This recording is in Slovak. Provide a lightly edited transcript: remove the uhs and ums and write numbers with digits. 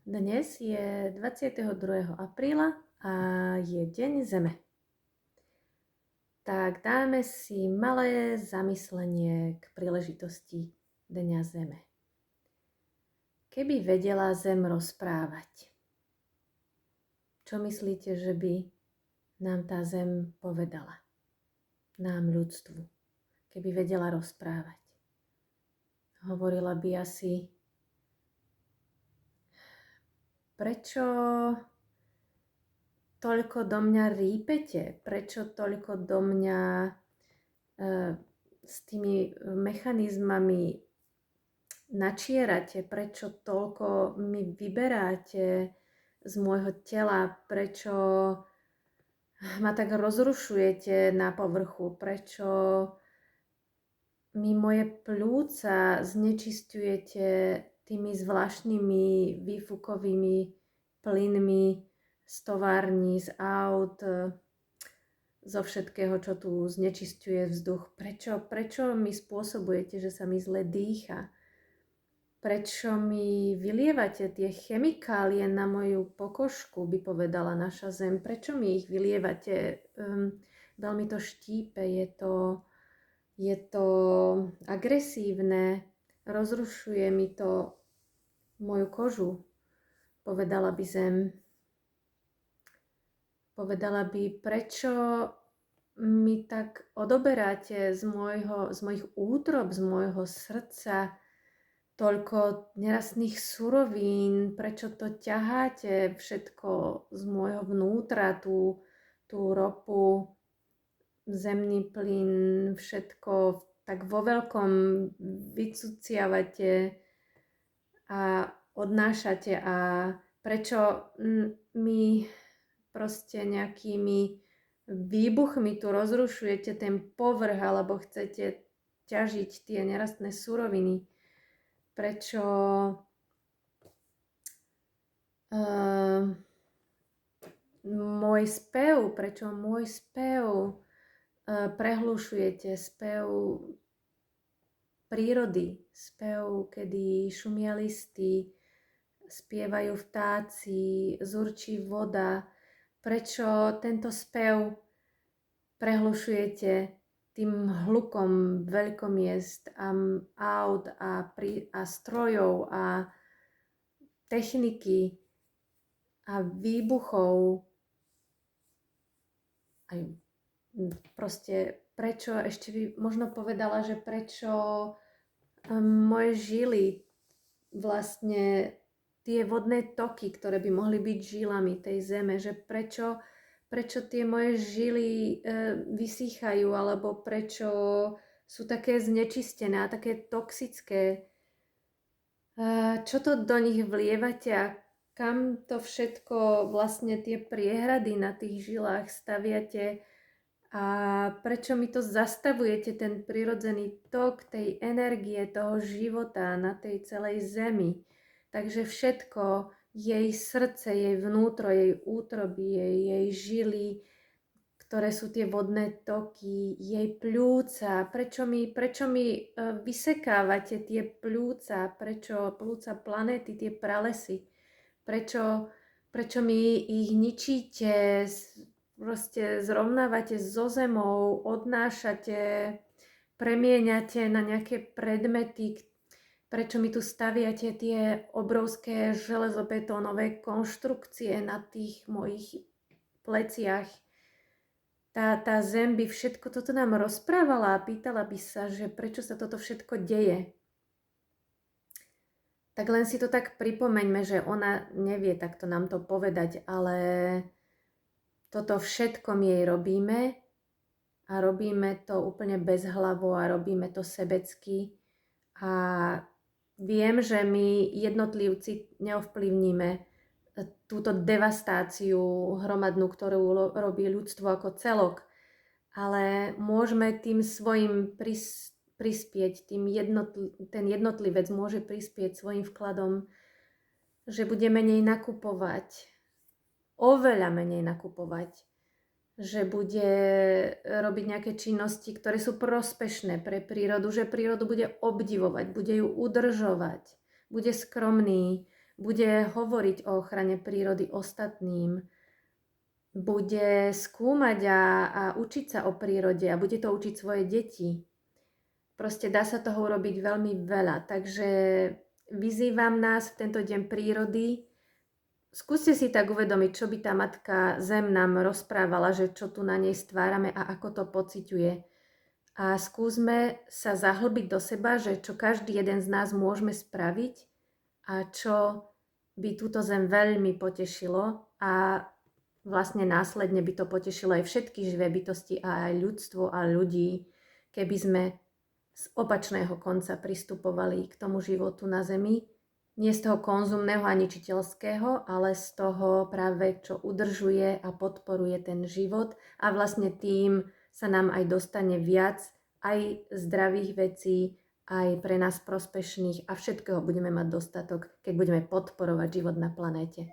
Dnes je 22. apríla a je Deň Zeme. Tak dáme si malé zamyslenie k príležitosti Dňa Zeme. Keby vedela Zem rozprávať, čo myslíte, že by nám tá Zem povedala? Nám, ľudstvu. Keby vedela rozprávať. Hovorila by asi: prečo toľko do mňa rýpete? Prečo toľko do mňa s tými mechanizmami načierate? Prečo toľko mi vyberáte z môjho tela? Prečo ma tak rozrušujete na povrchu? Prečo mi moje pľúca znečisťujete tými zvláštnymi výfukovými plynmi z tovární, z aut, zo všetkého, čo tu znečisťuje vzduch? Prečo mi spôsobujete, že sa mi zle dýcha? Prečo mi vylievate tie chemikálie na moju pokožku, by povedala naša Zem? Prečo mi ich vylievate? Veľmi to štípe, je to agresívne, rozrušuje mi to moju kožu, povedala by Zem. Povedala by: prečo mi tak odoberáte z mojich útrob, z môjho srdca toľko nerastných surovín? Prečo to ťaháte všetko z môjho vnútra, tú ropu, zemný plyn, všetko tak vo veľkom vycuciavate a odnášate? A prečo mi proste nejakými výbuchmi tu rozrušujete ten povrch, alebo chcete ťažiť tie nerastné suroviny? Prečo môj spev prehlušujete, spev prírody, spev, kedy šumia listy, spievajú vtáci, zurčí voda? Prečo tento spev prehlušujete tým hlukom veľkomiest a aut a strojov a techniky a výbuchov? Aj proste prečo, ešte by možno povedala, že prečo moje žily, vlastne tie vodné toky, ktoré by mohli byť žilami tej Zeme, že prečo tie moje žily vysýchajú, alebo prečo sú také znečistené a také toxické? Čo to do nich vlievate a kam to všetko, vlastne tie priehrady na tých žilách staviate? A prečo mi to zastavujete, ten prirodzený tok tej energie, toho života na tej celej Zemi? Takže všetko, jej srdce, jej vnútro, jej útroby, jej žily, ktoré sú tie vodné toky, jej pľúca. Prečo mi vysekávate tie pľúca? Prečo pľúca planéty, tie pralesy? Prečo mi ich ničíte? Proste zrovnávate so zemou, odnášate, premieňate na nejaké predmety? Prečo mi tu staviate tie obrovské železobetónové konštrukcie na tých mojich pleciach? Tá Zem by všetko toto nám rozprávala a pýtala by sa, že prečo sa toto všetko deje. Tak len si to tak pripomeňme, že ona nevie takto nám to povedať, ale toto všetko my jej robíme a robíme to úplne bezhlavo a robíme to sebecky. A viem, že my jednotlivci neovplyvníme túto devastáciu hromadnú, ktorú robí ľudstvo ako celok, ale môžeme tým svojim prispieť, ten jednotlivec môže prispieť svojim vkladom, že bude menej nakupovať, oveľa menej nakupovať, že bude robiť nejaké činnosti, ktoré sú prospešné pre prírodu, že prírodu bude obdivovať, bude ju udržovať, bude skromný, bude hovoriť o ochrane prírody ostatným, bude skúmať a učiť sa o prírode a bude to učiť svoje deti. Proste dá sa toho urobiť veľmi veľa. Takže vyzývam nás v tento deň prírody. Skúste si tak uvedomiť, čo by tá matka Zem nám rozprávala, že čo tu na nej stvárame a ako to pociťuje. A skúsme sa zahlbiť do seba, že čo každý jeden z nás môžeme spraviť a čo by túto Zem veľmi potešilo a vlastne následne by to potešilo aj všetky živé bytosti a aj ľudstvo a ľudí, keby sme z opačného konca pristupovali k tomu životu na Zemi. Nie z toho konzumného a ničiteľského, ale z toho práve, čo udržuje a podporuje ten život a vlastne tým sa nám aj dostane viac aj zdravých vecí, aj pre nás prospešných a všetkého budeme mať dostatok, keď budeme podporovať život na planéte.